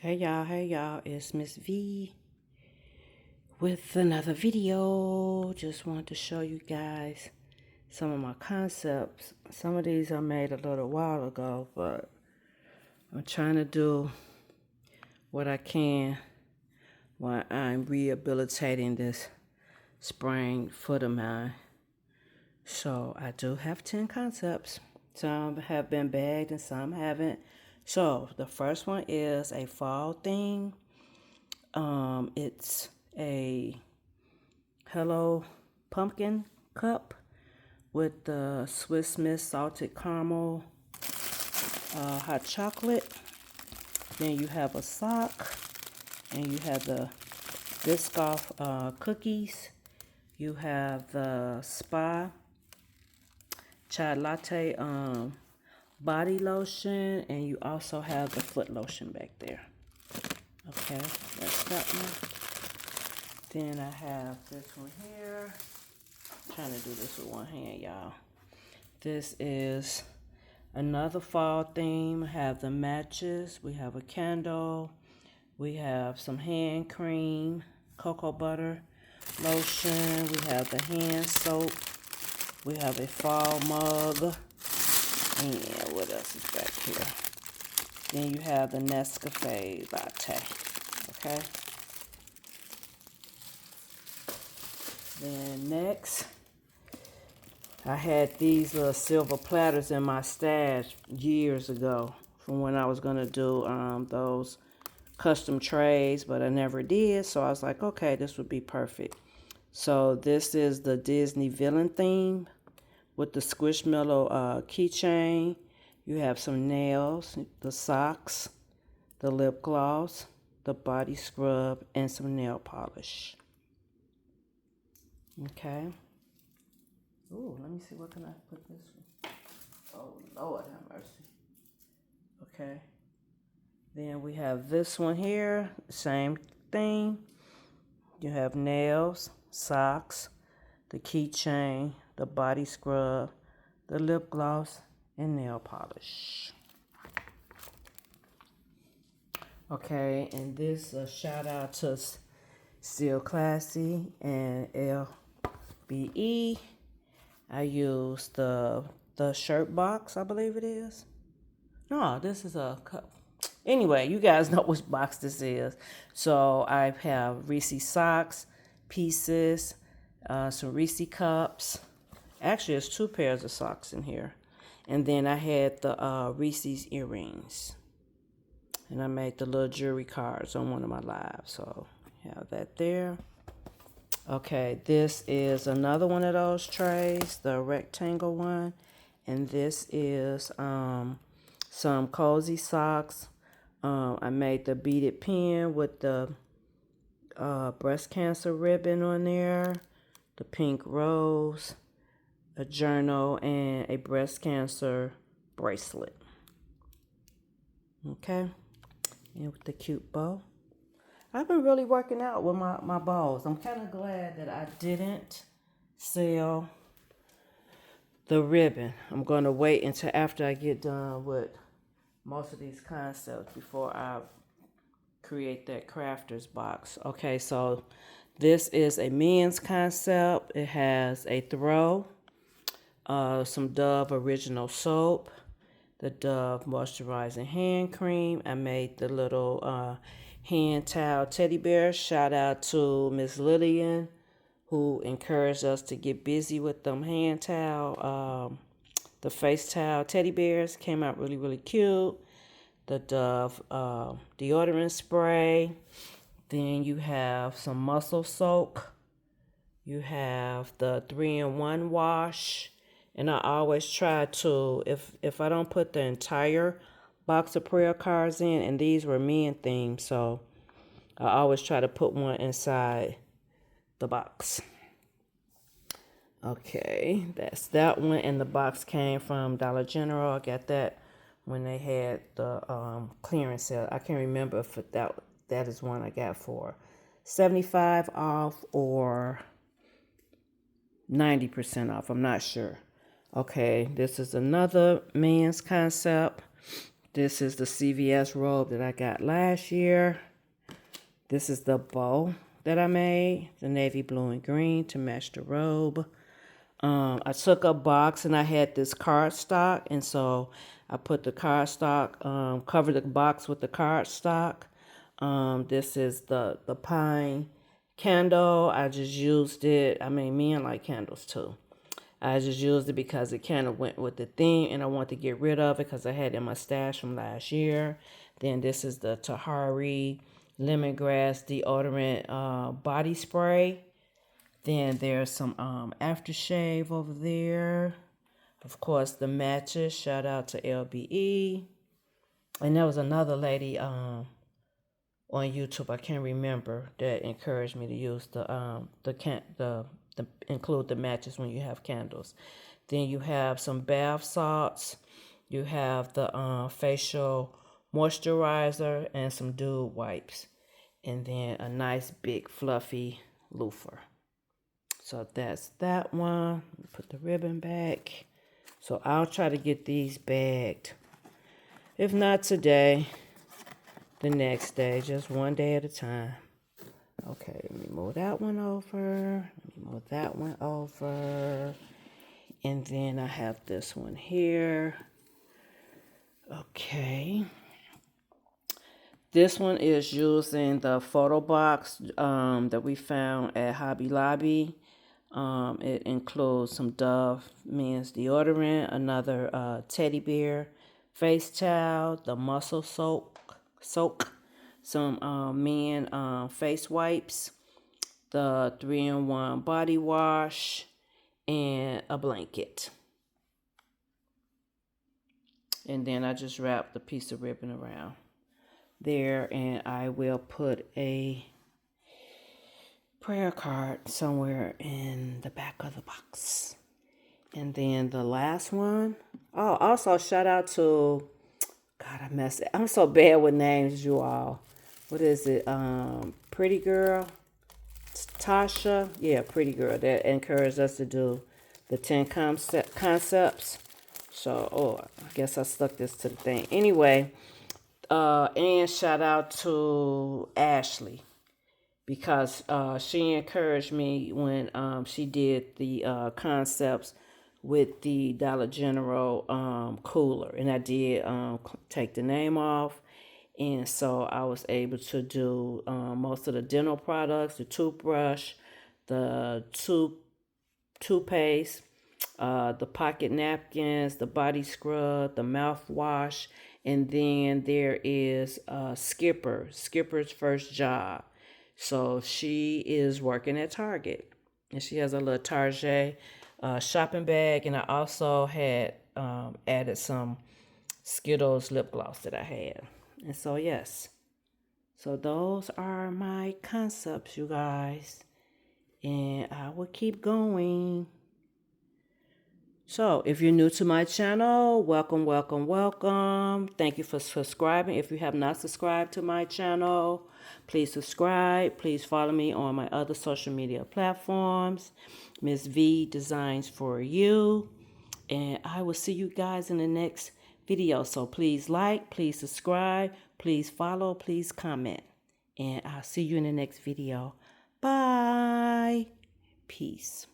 Hey y'all, it's Miss V with another video. Just want to show you guys some of my concepts. Some of these I made a little while ago, but I'm trying to do what I can while I'm rehabilitating this sprained foot of mine. So I do have 10 concepts. Some have been bagged and some haven't. So the first one is a fall theme. It's a Hello Pumpkin cup with the Swiss Miss salted caramel hot chocolate. Then you have a sock, and you have the Biscoff cookies. You have the Spa chai latte body lotion, and you also have the foot lotion back there. Okay, that's that one. Then I have this one here. I'm trying to do this with one hand, y'all. This is another fall theme. I have the matches. We have a candle. We have some hand cream, cocoa butter, lotion. We have the hand soap. We have a fall mug. And what else is back here? Then you have the Nescafe latte. Okay. Then next, I had these little silver platters in my stash years ago from when I was going to do those custom trays, but I never did. So I was like, okay, this would be perfect. So this is the Disney villain theme with the Squishmallow keychain. You have some nails, the socks, the lip gloss, the body scrub, and some nail polish. Okay. Ooh, let me see, what can I put this one? Oh, Lord have mercy. Okay. Then we have this one here, same thing. You have nails, socks, the keychain, the body scrub, the lip gloss, and nail polish. Okay, and this shout out to Still Classy and LBE. I used the shirt box, I believe it is. No, this is a cup. Anyway, you guys know which box this is. So I have Reese socks, pieces, some Reese cups. Actually, there's 2 pairs of socks in here. And then I had the Reese's earrings. And I made the little jewelry cards on one of my lives. So have that there. Okay, this is another one of those trays, the rectangle one. And this is some cozy socks. I made the beaded pen with the breast cancer ribbon on there, the pink rose, a journal, and a breast cancer bracelet. Okay, and with the cute bow. I've been really working out with my bows. I'm kind of glad that I didn't sell the ribbon. I'm going to wait until after I get done with most of these concepts before I create that crafter's box. Okay, so this is a men's concept. It has a throw, some Dove original soap, the Dove moisturizing hand cream. I made the little hand towel teddy bear. Shout out to Miss Lillian, who encouraged us to get busy with them hand towel, the face towel teddy bears. Came out really, really cute. The Dove deodorant spray. Then you have some muscle soak. You have the 3-in-1 wash. And I always try to, if I don't put the entire box of prayer cards in, and these were men themed, so I always try to put one inside the box. Okay, that's that one. And the box came from Dollar General. I got that when they had the clearance sale. I can't remember if that is one I got for 75 off or 90% off. I'm not sure. Okay, this is another men's concept. This is the CVS robe that I got last year. This is the bow that I made, the navy blue and green to match the robe. I took a box and I had this cardstock, and so I put the cardstock, covered the box with the cardstock. This is the pine candle. I just used it. I mean, men like candles too. I just used it because it kind of went with the theme, and I wanted to get rid of it because I had it in my stash from last year. Then this is the Tahari lemongrass deodorant body spray. Then there's some aftershave over there. Of course, the matches. Shout out to LBE. And there was another lady on YouTube, I can't remember, that encouraged me to use the include the matches when you have candles. Then you have some bath salts. You have the facial moisturizer and some dude wipes. And then a nice big fluffy loofah. So that's that one. Put the ribbon back. So I'll try to get these bagged. If not today, the next day, just one day at a time. Okay, let me move that one over. Let me move that one over. And then I have this one here. Okay. This one is using the photo box that we found at Hobby Lobby. It includes some Dove men's deodorant, another teddy bear face towel, the muscle soak, some men face wipes, the 3-in-1 body wash, and a blanket. And then I just wrapped a piece of ribbon around there, and I will put a prayer card somewhere in the back of the box. And then the last one. Oh, also shout out to, God, I messed it. I'm so bad with names, you all. What is it? Pretty Girl. Tasha. Yeah, Pretty Girl. That encouraged us to do the 10 concepts. So, I guess I stuck this to the thing. Anyway, and shout out to Ashley, because she encouraged me when she did the concepts with the Dollar General cooler. And I did take the name off. And so I was able to do most of the dental products, the toothbrush, the toothpaste, the pocket napkins, the body scrub, the mouthwash. And then there is Skipper's first job. So she is working at Target, and she has a little Target shopping bag. And I also had added some Skittles lip gloss that I had. And so, yes. So those are my concepts, you guys. And I will keep going. So, if you're new to my channel, welcome, welcome, welcome. Thank you for subscribing. If you have not subscribed to my channel, please subscribe. Please follow me on my other social media platforms, Miss V Designs for You. And I will see you guys in the next video. So please like, please subscribe, please follow, please comment. And I'll see you in the next video. Bye. Peace.